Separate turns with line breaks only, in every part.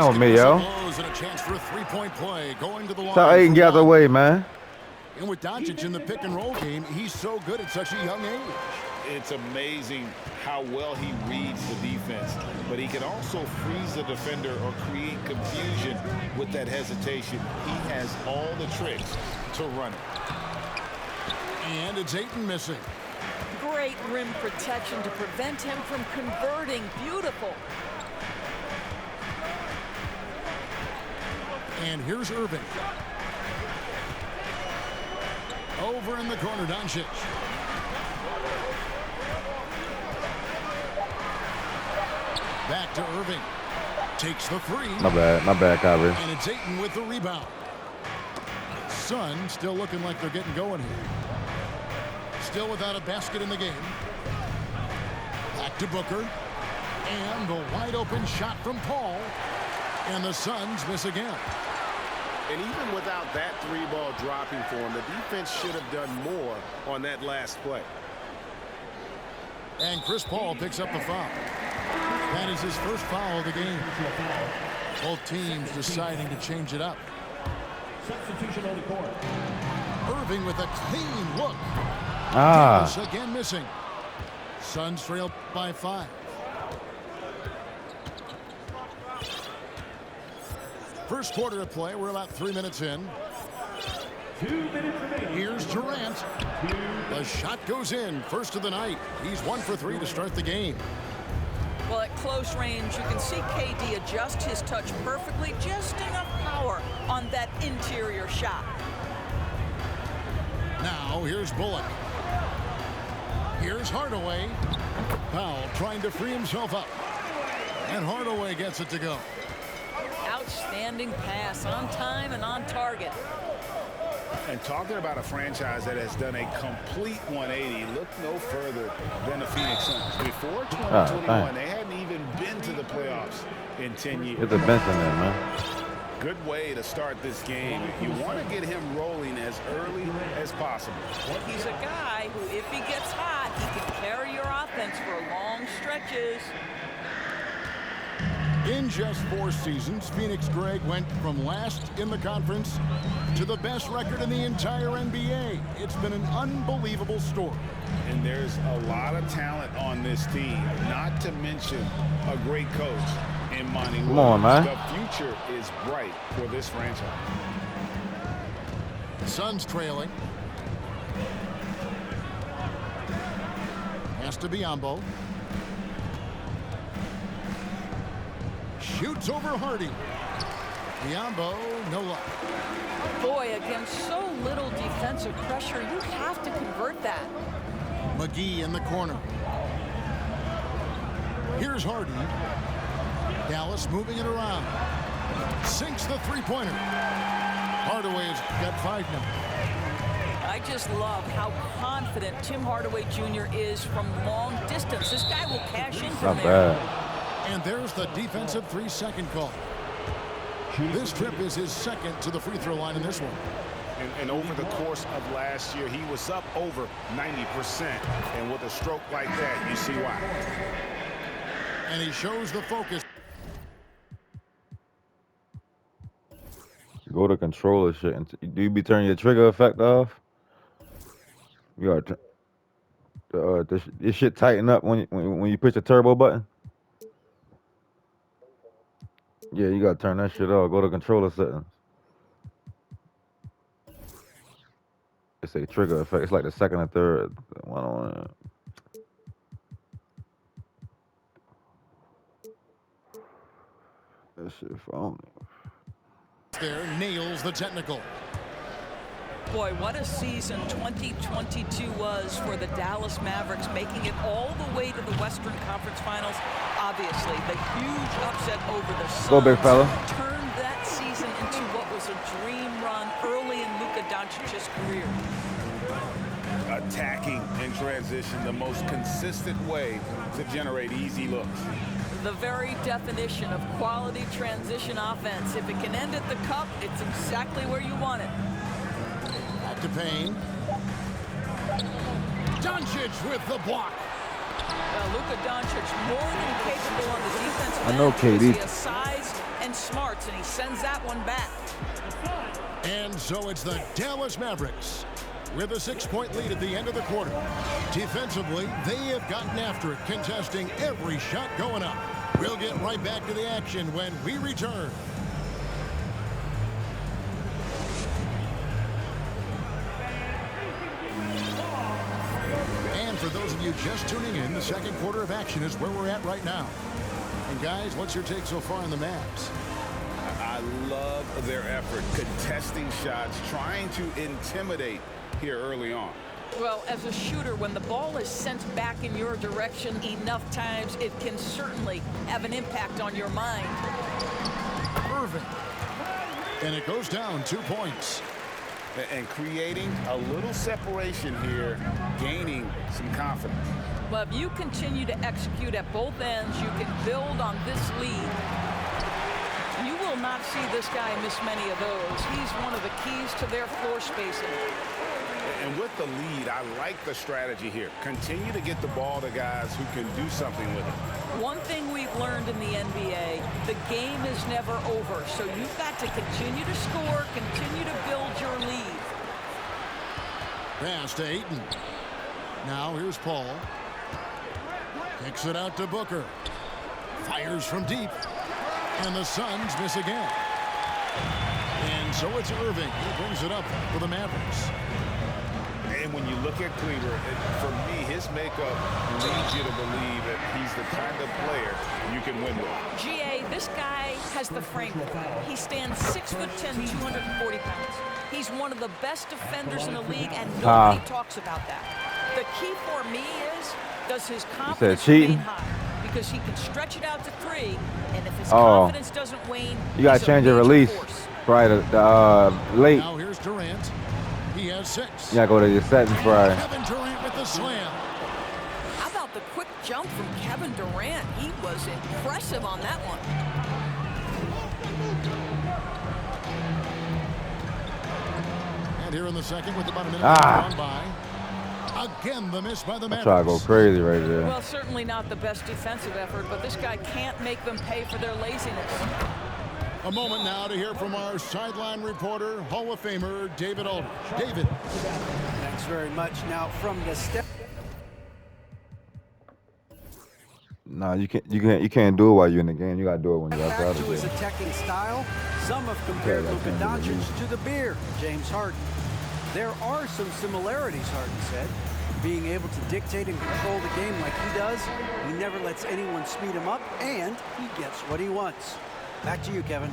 Oh, me, yo.
And a chance for a three-point play going to the line.
So Aiden, get out the way, man.
And with Doncic in the pick-and-roll game, he's so good at such a young age.
It's amazing how well he reads the defense, but he can also freeze the defender or create confusion with that hesitation. He has all the tricks to run it.
And it's Ayton missing.
Great rim protection to prevent him from converting. Beautiful.
And here's Irving. Over in the corner, Doncic. Back to Irving. Takes the three.
My bad, Kyrie.
And it's Ayton with the rebound. Suns still looking like they're getting going here. Still without a basket in the game. Back to Booker. And the wide open shot from Paul. And the Suns miss again.
And even without that three ball dropping for him, the defense should have done more on that last play.
And Chris Paul picks up the foul. That is his first foul of the game. Both teams deciding to change it up.
Substitution on the court.
Irving with a clean look.
Ah.
Davis again missing. Suns trail by 5. First quarter of play. We're about 3 minutes in.
2 minutes remaining.
Here's Durant. The shot goes in. First of the night. He's 1 for 3 to start the game.
Well, at close range, you can see KD adjust his touch perfectly. Just enough power on that interior shot.
Now, here's Bullock. Here's Hardaway. Powell trying to free himself up. And Hardaway gets it to go.
Outstanding pass, on time and on target.
And talking about a franchise that has done a complete 180, look no further than the Phoenix Suns. Before 2021, they hadn't even been to the playoffs in 10 years.
Get the bench in there, man.
Good way to start this game. You want to get him rolling as early as possible.
He's a guy who, if he gets hot, he can carry your offense for long stretches.
In just 4 seasons, Phoenix Greg went from last in the conference to the best record in the entire NBA. It's been an unbelievable story.
And there's a lot of talent on this team, not to mention a great coach in Monty Williams.
Come on, man.
The future is bright for this franchise.
Suns trailing. Has to be Biombo. Shoots over Hardy. Biombo, no luck.
Boy, against so little defensive pressure, you have to convert that.
McGee in the corner. Here's Hardy. Dallas moving it around. Sinks the three-pointer. Hardaway's got 5 now.
I just love how confident Tim Hardaway Jr. is from long distance. This guy will cash in from
Not
there.
bad.
And there's the defensive 3-second call. This trip is his second to the free throw line in this one.
And over the course of last year, he was up over 90%. And with a stroke like that, you see why.
And he shows the focus.
Go to controller shit. And do you be turning your trigger effect off? You gotta this shit tighten up when you push the turbo button. Yeah, you gotta turn that shit off. Go to controller settings. It's a trigger effect. It's like the second or third one on it. That shit phony.
There nails the technical.
Boy, what a season 2022 was for the Dallas Mavericks, making it all the way to the Western Conference Finals. Obviously, the huge upset over the Suns
Go, big fella.
turned that season into what was a dream run early in Luka Doncic's career.
Attacking in transition, the most consistent way to generate easy looks.
The very definition of quality transition offense. If it can end at the cup, it's exactly where you want it.
Back to Payne. Doncic with the block.
Luka Doncic more than capable on the defensive
I know
end.
KD.
He has size finds smarts, and he sends that one back.
And so it's the Dallas Mavericks with a 6-point lead at the end of the quarter. Defensively, they have gotten after it, contesting every shot going up. We'll get right back to the action when we return. And for those of you just tuning in, the second quarter of action is where we're at right now. And guys, what's your take so far on the Mavs?
I love their effort, contesting shots, trying to intimidate here early on.
Well, as a shooter, when the ball is sent back in your direction enough times, it can certainly have an impact on your mind.
Irving. And it goes down 2 points.
And creating a little separation here, gaining some confidence.
Well, if you continue to execute at both ends, you can build on this lead. You will not see this guy miss many of those. He's one of the keys to their floor spacing.
And with the lead, I like the strategy here. Continue to get the ball to guys who can do something with it.
One thing we've learned in the NBA, the game is never over. So you've got to continue to score, continue to build your lead.
Pass to Ayton. Now here's Paul. Kicks it out to Booker. Fires from deep. And the Suns miss again. And so it's Irving who brings it up for the Mavericks.
And when you look at Cleaver, for me, his makeup leads you to believe that he's the kind of player you can win with.
GA, this guy has the frame. He stands 6'10", 240 pounds. He's one of the best defenders in the league, and nobody talks about that. The key for me is, does his confidence remain high? Because he can stretch it out to 3, and if his confidence doesn't wane,
you got to change your release. Right, late.
Now here's Durant. He has 6.
You got to go to your settings, right.
Kevin Durant with the slam.
How about the quick jump from Kevin Durant? He was impressive on that one.
And here in the second with about a minute gone by. Again, the miss by the Mavericks.
Try to go crazy right there.
Well, certainly not the best defensive effort, but this guy can't make them pay for their laziness.
A moment now to hear from our sideline reporter, Hall of Famer David Aldridge. David.
Thanks very much. Now from the step.
No, you can't do it while you're in the game. You gotta do it when you're outside
Back
of
to
the
his
game.
attacking style. Some have compared Luka Doncic to the beard, James Harden. There are some similarities, Harden said. Being able to dictate and control the game like he does, he never lets anyone speed him up, and he gets what he wants. Back to you, Kevin.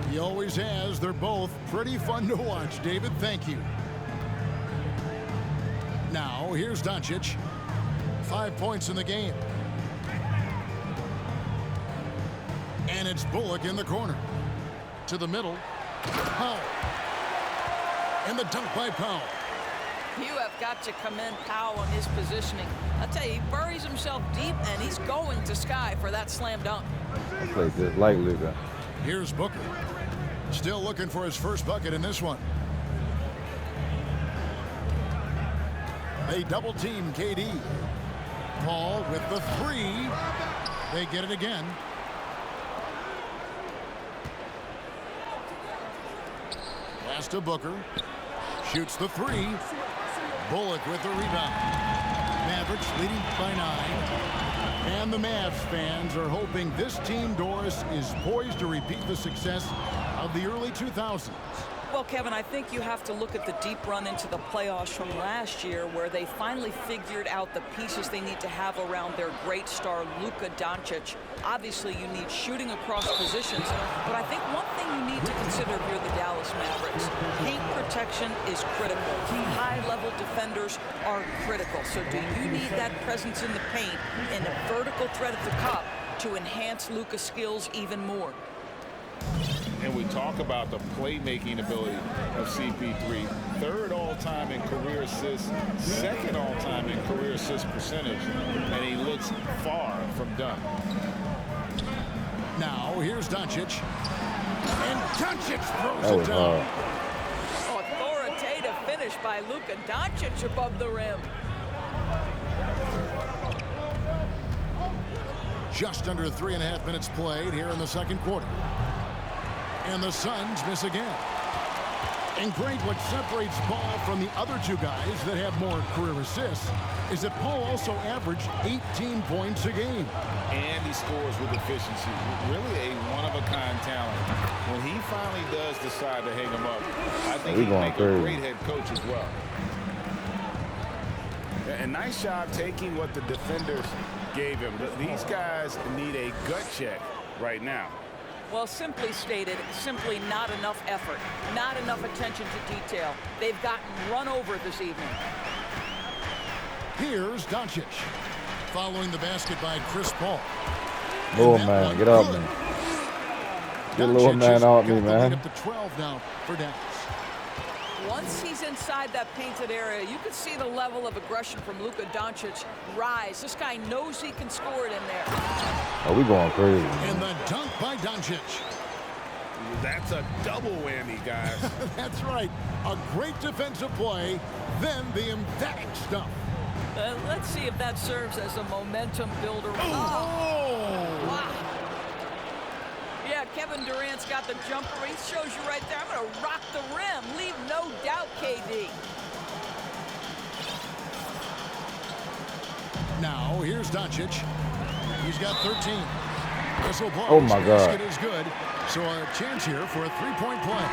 He always has. They're both pretty fun to watch, David. Thank you. Now, here's Doncic. 5 points in the game. And it's Bullock in the corner. To the middle. Powell. And the dunk by Powell.
You have got to commend Powell on his positioning. I'll tell you, he buries himself deep, and he's going to sky for that slam dunk.
I play just like Luka.
Here's Booker. Still looking for his first bucket in this one. They double team KD. Paul with the 3. They get it again. Pass to Booker. Shoots the 3. Bullock with the rebound. Mavericks leading by 9. And the Mavs fans are hoping this team, Doris, is poised to repeat the success of the early 2000s.
Well, Kevin, I think you have to look at the deep run into the playoffs from last year, where they finally figured out the pieces they need to have around their great star, Luka Doncic. Obviously, you need shooting across positions, but I think one thing you need to consider if you're the Dallas Mavericks, paint protection is critical. High-level defenders are critical. So do you need that presence in the paint and a vertical threat at the cup to enhance Luka's skills even more?
And we talk about the playmaking ability of CP3. 3rd all-time in career assists, 2nd all-time in career assist percentage, and he looks far from done.
Now, here's Doncic. And Doncic throws it down.
Authoritative finish by Luka Doncic above the rim.
Just under 3.5 minutes played here in the second quarter. And the Suns miss again. And great, what separates Paul from the other two guys that have more career assists is that Paul also averaged 18 points a game.
And he scores with efficiency. Really a one-of-a-kind talent. When he finally does decide to hang him up, I think he'd make a great head coach as well. A nice job taking what the defenders gave him. These guys need a gut check right now.
Well, simply stated, simply not enough effort, not enough attention to detail. They've gotten run over this evening.
Here's Doncic. Following the basket by Chris Paul.
Little man, get off me. Get little man off me, man.
Up to 12 now for Dallas.
Once he's inside that painted area, you can see the level of aggression from Luka Doncic rise. This guy knows he can score it in there.
Oh, we going crazy.
And the dunk by Doncic.
That's a double whammy, guys.
That's right. A great defensive play, then the emphatic stuff.
Let's see if that serves as a momentum builder.
Oh!
Wow. Yeah, Kevin Durant's got the jumper. He shows you right there. I'm going to rock the rim. Leave no doubt, KD.
Now, here's Doncic. He's got 13. Whistle blows.
Oh, my God.
Basket is good. So a chance here for a three-point play.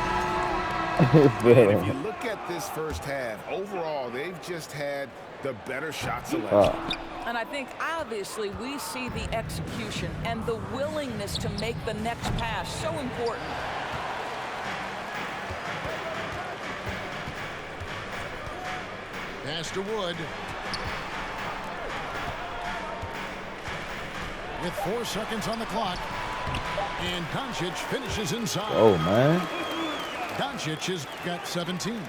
And if you look at this first half, overall, they've just had the better shot selection.
And I think, obviously, we see the execution and the willingness to make the next pass so important.
Pass to Wood. With 4 seconds on the clock. And Doncic finishes inside.
Oh, man.
Doncic has got 17.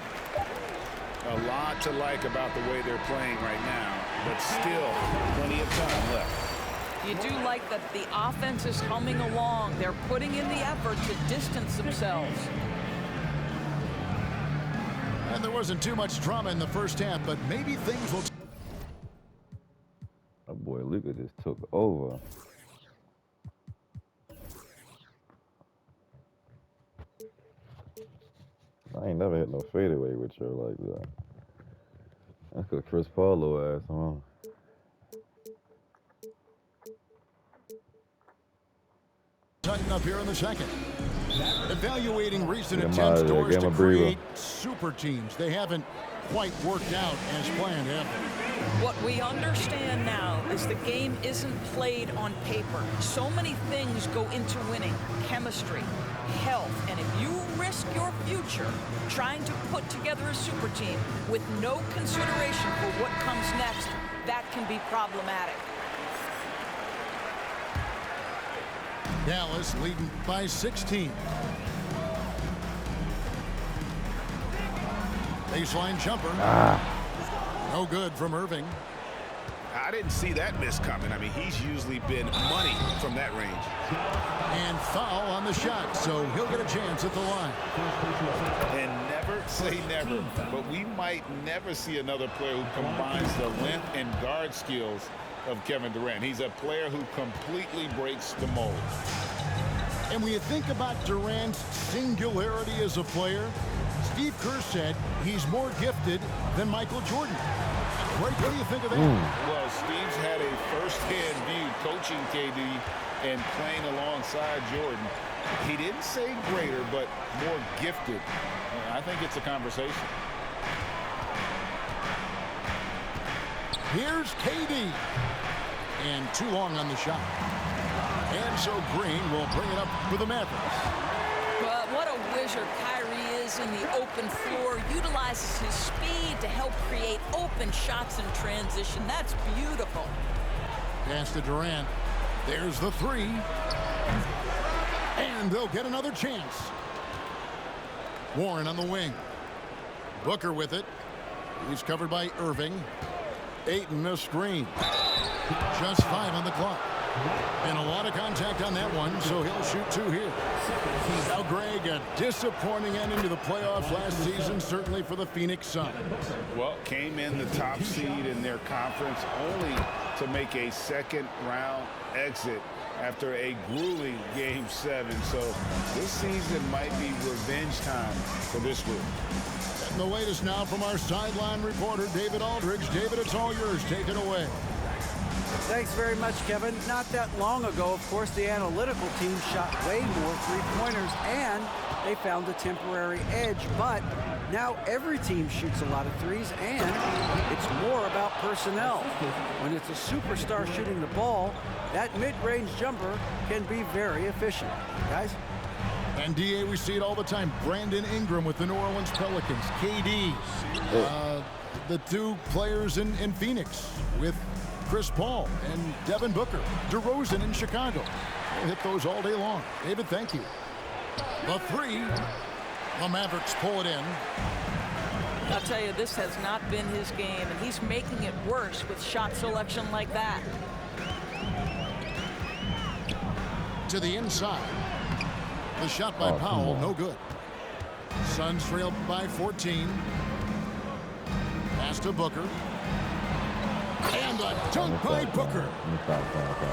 A lot to like about the way they're playing right now, but still plenty of time left.
You do like that the offense is humming along. They're putting in the effort to distance themselves.
And there wasn't too much drama in the first half, but maybe things will...
Oh, boy, Luka just took over. I ain't never hit no fadeaway with her like that. That's because Chris Paul low ass on.
Tighten up here in the second. Evaluating recent
Get 'em
attempts
out of there.
towards
Give
to
'em a breather.
create super teams. They haven't quite worked out as planned, have they?
What we understand now is the game isn't played on paper. So many things go into winning. Chemistry, health, and if you risk your future trying to put together a super team with no consideration for what comes next, that can be problematic.
Dallas leading by 16. Baseline jumper. No good from Irving.
I didn't see that miss coming. I mean, he's usually been money from that range.
And foul on the shot, so he'll get a chance at the line.
And never say never, but we might never see another player who combines the length and guard skills of Kevin Durant. He's a player who completely breaks the mold.
And when you think about Durant's singularity as a player, Steve Kerr said he's more gifted than Michael Jordan. Greg, what do you think of that?
Well, Steve's had a first-hand view coaching KD and playing alongside Jordan. He didn't say greater, but more gifted. I think it's a conversation.
Here's KD. And too long on the shot. And so Green will bring it up for the Mavericks.
But what a wizard Kyrie is in the open floor. Utilizes his speed to help create open shots in transition. That's beautiful.
Pass to Durant. There's the three. And they'll get another chance. Warren on the wing. Booker with it. He's covered by Irving. Ayton a screen. Just 5 on the clock. And a lot of contact on that one, so he'll shoot 2 here. Now, Greg, a disappointing ending to the playoffs last season, certainly for the Phoenix Suns.
Well, came in the top seed in their conference only to make a second-round exit. after a grueling Game 7. So this season might be revenge time for this group.
And the latest now from our sideline reporter, David Aldridge. David, it's all yours. Take it away.
Thanks very much, Kevin. Not that long ago, of course, the analytical team shot way more three-pointers, and they found a temporary edge. But now every team shoots a lot of threes, and it's more about personnel. When it's a superstar shooting the ball, that mid-range jumper can be very efficient. Guys?
And, D.A., we see it all the time. Brandon Ingram with the New Orleans Pelicans. KD, the two players in Phoenix with Chris Paul and Devin Booker. DeRozan in Chicago. We'll hit those all day long. David, thank you. The three. The Mavericks pull it in.
I'll tell you, this has not been his game, and he's making it worse with shot selection like that.
To the inside. The shot by Powell, no good. Suns trailed by 14. Pass to Booker. And a dunk by Booker.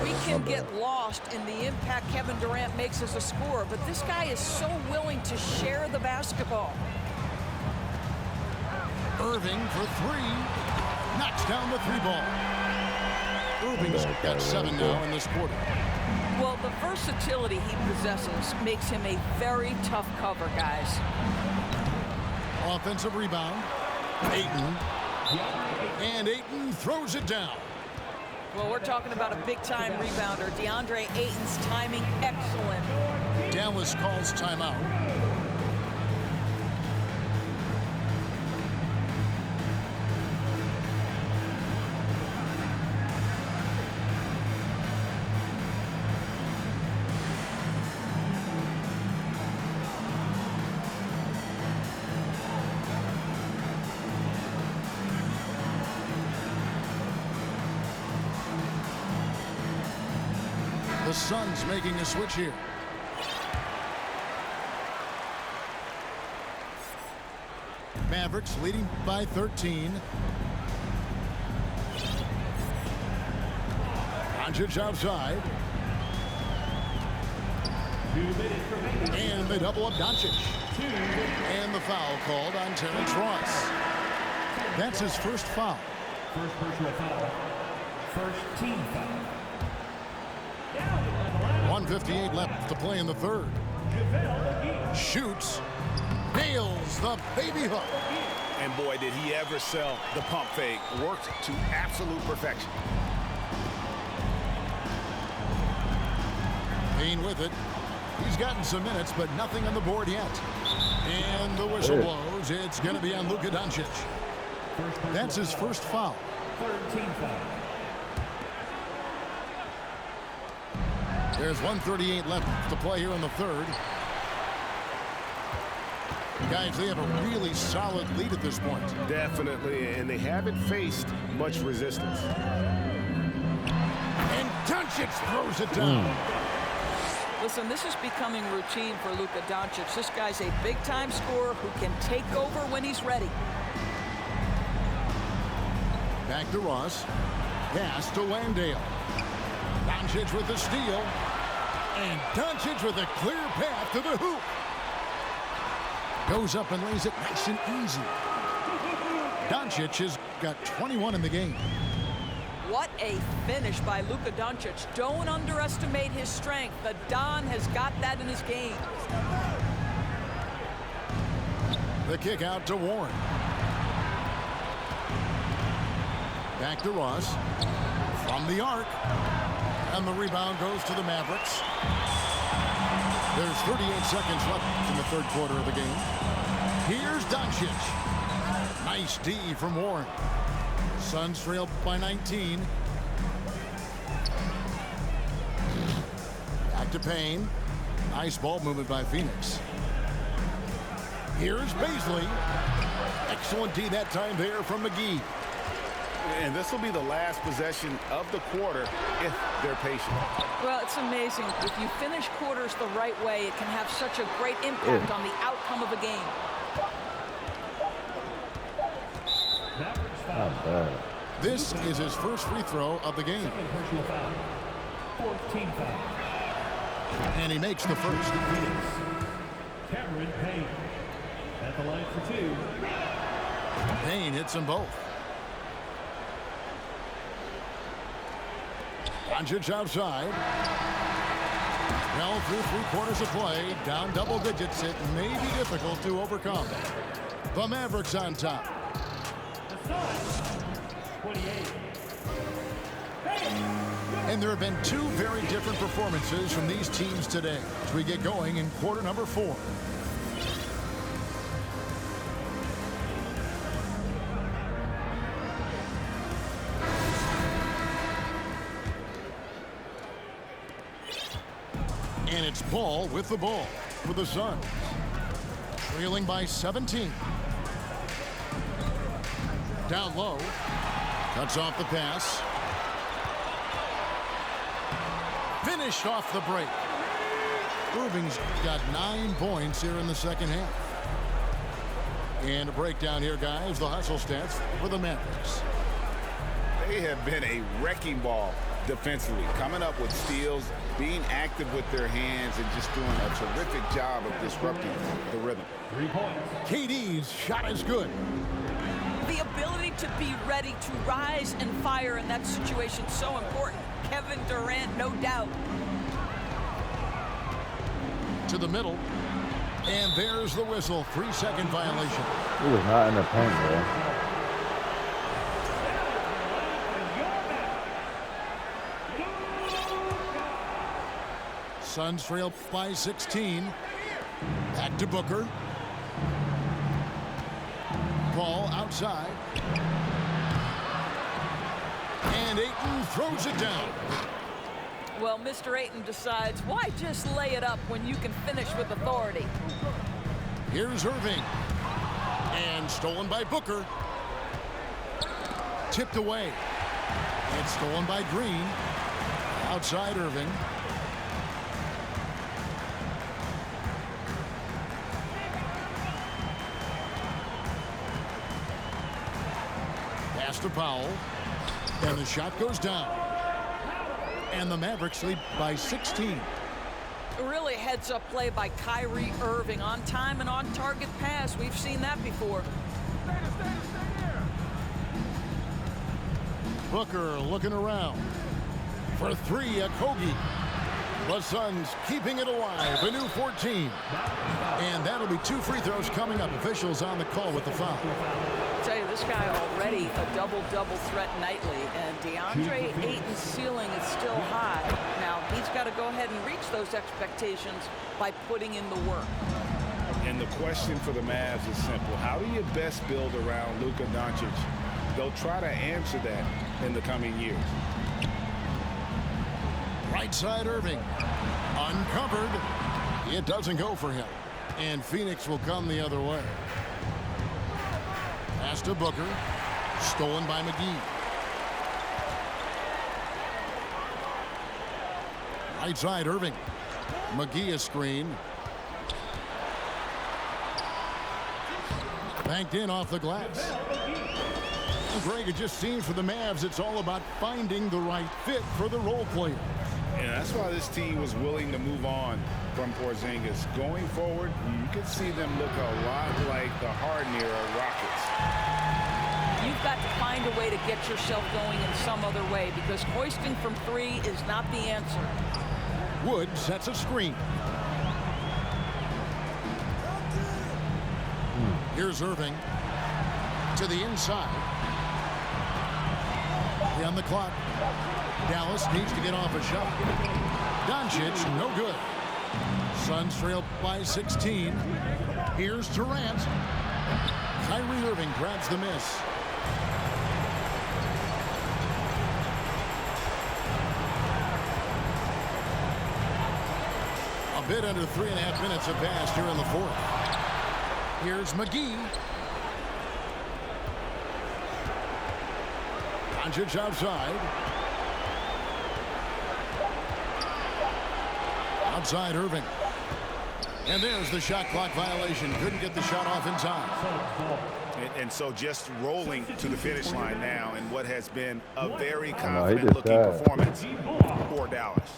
We can get lost in the impact Kevin Durant makes as a scorer, but this guy is so willing to share the basketball.
Irving for three. Knocks down the three ball. Irving's got 7 now in this quarter.
Well, the versatility he possesses makes him a very tough cover, guys.
Offensive rebound. Ayton. And Ayton throws it down.
Well, we're talking about a big-time rebounder. DeAndre Ayton's timing excellent.
Dallas calls timeout. The Suns making a switch here. Mavericks leading by 13. Doncic outside. And they double up Doncic. And the foul called on Terrence Ross. That's his first foul.
First personal foul. First team foul.
1:58 left to play in the third. Shoots. Nails the baby hook.
And boy, did he ever sell the pump fake. Worked to absolute perfection.
Payne with it. He's gotten some minutes, but nothing on the board yet. And the whistle blows. It's going to be on Luka Doncic. That's his first foul.
Third team foul.
There's 1:38 left to play here in the third. Guys, they have a really solid lead at this point.
Definitely, and they haven't faced much resistance.
And Doncic throws it down.
Listen, this is becoming routine for Luka Doncic. This guy's a big-time scorer who can take over when he's ready.
Back to Ross. Pass to Landale. Doncic with the steal. And Doncic with a clear path to the hoop. Goes up and lays it nice and easy. Doncic has got 21 in the game.
What a finish by Luka Doncic. Don't underestimate his strength. The Don has got that in his game.
The kick out to Warren. Back to Ross. From the arc. And the rebound goes to the Mavericks. There's 38 seconds left in the third quarter of the game. Here's Doncic. Nice D from Warren. Suns trailed by 19. Back to Payne. Nice ball movement by Phoenix. Here's Baisley. Excellent D that time there from McGee.
And this will be the last possession of the quarter if they're patient.
Well, it's amazing. If you finish quarters the right way, it can have such a great impact on the outcome of a game.
Not bad.
This is his first free throw of the game.
Second personal foul. Fourth team foul.
And he makes the first.
Cameron Payne at the line for 2.
Payne hits them both. Doncic outside. Well, through 3/4 of play, down double digits, it may be difficult to overcome. The Mavericks on top.
The Suns, 28.
And there have been two very different performances from these teams today as we get going in quarter number 4. And it's Ball with the ball for the Suns. Trailing by 17. Down low. Cuts off the pass. Finished off the break. Irving's got 9 points here in the second half. And a breakdown here, guys. The hustle stats for the Mavericks.
They have been a wrecking ball defensively, coming up with steals, being active with their hands, and just doing a terrific job of disrupting the rhythm.
3 points.
KD's shot is good.
The ability to be ready to rise and fire in that situation is so important. Kevin Durant, no doubt.
To the middle. And there's the whistle. 3-second violation.
He was not in the paint, bro.
Suns trail by 16. Back to Booker. Ball outside. And Ayton throws it down.
Well, Mr. Ayton decides, why just lay it up when you can finish with authority?
Here's Irving. And stolen by Booker. Tipped away. And stolen by Green. Outside Irving. Pass to Powell. And the shot goes down. And the Mavericks lead by 16.
Really heads-up play by Kyrie Irving. On time and on target pass. We've seen that before.
Booker looking around. For 3 at Kogi. The Suns keeping it alive. A new 14. And that'll be 2 free throws coming up. Officials on the call with the foul.
I tell you, this guy already a double-double threat nightly, and DeAndre Ayton's ceiling is still high. Now, he's got to go ahead and reach those expectations by putting in the work.
And the question for the Mavs is simple. How do you best build around Luka Doncic? They'll try to answer that in the coming years.
Right side Irving. Uncovered. It doesn't go for him. And Phoenix will come the other way. Pass to Booker. Stolen by McGee. Right side Irving. McGee a screen. Banked in off the glass. Greg, it just seems for the Mavs it's all about finding the right fit for the role player.
Yeah, that's why this team was willing to move on from Porzingis. Going forward, you could see them look a lot like the Harden-era Rockets.
You've got to find a way to get yourself going in some other way, because hoisting from 3 is not the answer.
Wood sets a screen. Here's Irving to the inside. On the clock. Dallas needs to get off a shot. Doncic, no good. Suns trail by 16. Here's Durant. Kyrie Irving grabs the miss. A bit under 3.5 minutes have passed here in the fourth. Here's McGee. Doncic outside. Outside Irving. And there's the shot clock violation. Couldn't get the shot off in time.
And so just rolling to the finish line now in what has been a very
he
confident-looking
just
performance for Dallas.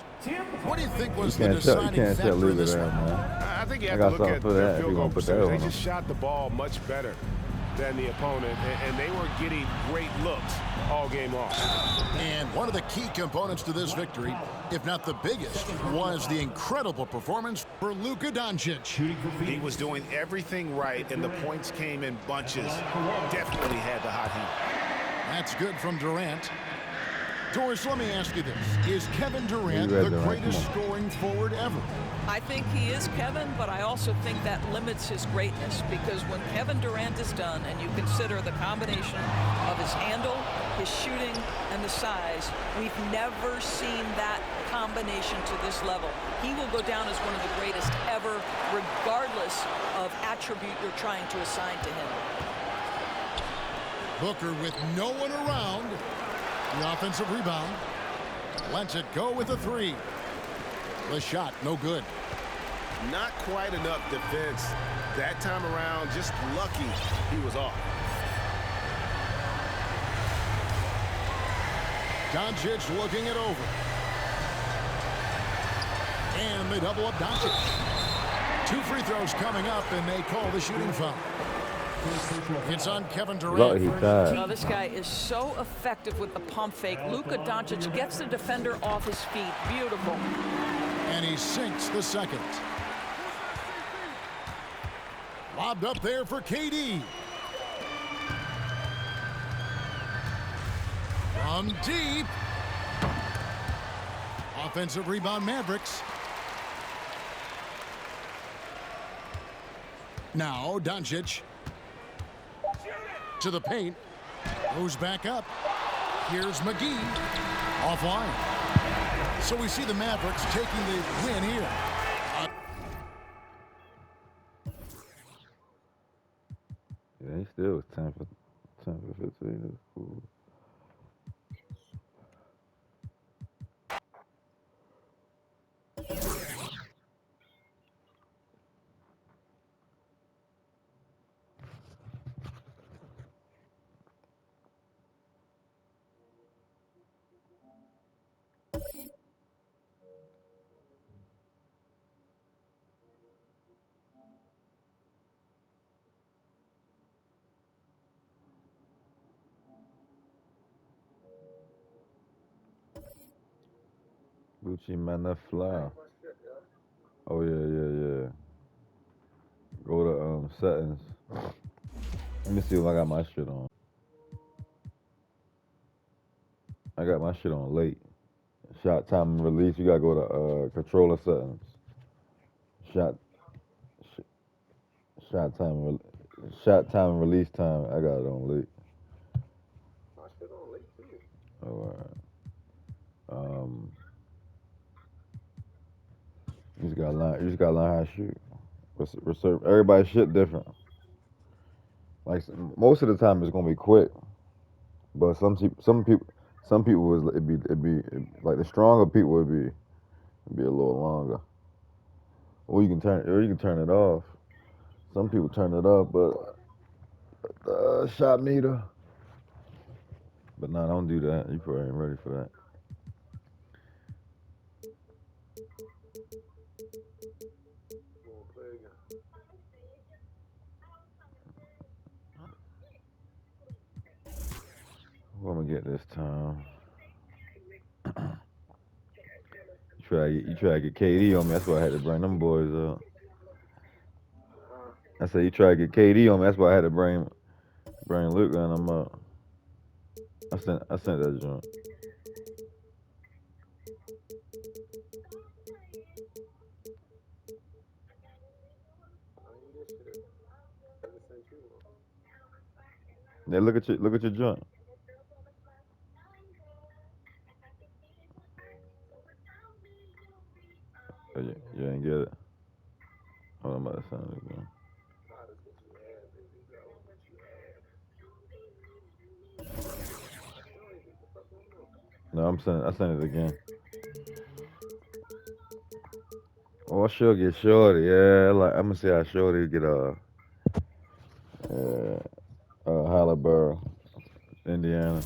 What do you think was
You
the
can't tell
deciding factor in
Luka
this
there,
one?
man.
I think you
I
have
got
to look
something
at
for
their
that if
field
you
goal
gonna put that
percentage. They
on
just
them.
shot the ball much better than the opponent, and they were getting great looks all game long.
And one of the key components to this victory, if not the biggest, was the incredible performance for Luka Doncic.
He was doing everything right, and the points came in bunches. Definitely had the hot hand.
That's good from Durant. Doris, let me ask you this. Is Kevin Durant
You read
the
Durant,
greatest
come on.
scoring forward ever?
I think he is, Kevin, but I also think that limits his greatness because when Kevin Durant is done and you consider the combination of his handle, his shooting, and the size, we've never seen that combination to this level. He will go down as one of the greatest ever, regardless of attribute you're trying to assign to him.
Booker with no one around. The offensive rebound. Lets it go with a three. The shot, no good.
Not quite enough defense that time around. Just lucky he was off.
Doncic looking it over. And they double up Doncic. 2 free throws coming up, and they call the shooting foul. It's on Kevin Durant.
Oh, this guy is so effective with the pump fake. Luka Doncic gets the defender off his feet. Beautiful.
And he sinks the second. Lobbed up there for KD. From deep. Offensive rebound, Mavericks. Now Doncic to the paint. Goes back up. Here's McGee. Offline. So we see the Mavericks taking the win here.
Yeah, he still was 10 for 15. That's cool. Gucci man, that fly. Oh yeah. Go to settings. Let me see if I got my shit on. I got my shit on late. Shot time and release. You gotta go to controller settings. Shot shot time shot time and release time. I got it on late.
My shit on late too.
Oh, alright. You just gotta learn how to shoot. Reserve. Everybody's shit different. Like most of the time, it's gonna be quick, but some people was like the stronger people would be a little longer. Or you can turn it off. Some people turn it up, but shot meter. But no, don't do that. You probably ain't ready for that.
We'll play again.
What I'm gonna get this time? You try to get KD on me. That's why I had to bring them boys up. I said you try to get KD on me. That's why I had to bring Luka and them up. I sent that joint.
I ain't get shit. I just sent you one.
Yeah, look at your joint. Oh, you ain't get it. Hold on, I'm about to send it again.
Nah, that's what you had, baby. That was what you had. I still ain't get the fuck on no.
No, I sent it again. Oh, she'll get Shorty. Yeah, like I'm gonna see how Shorty get Halliburton, Indiana.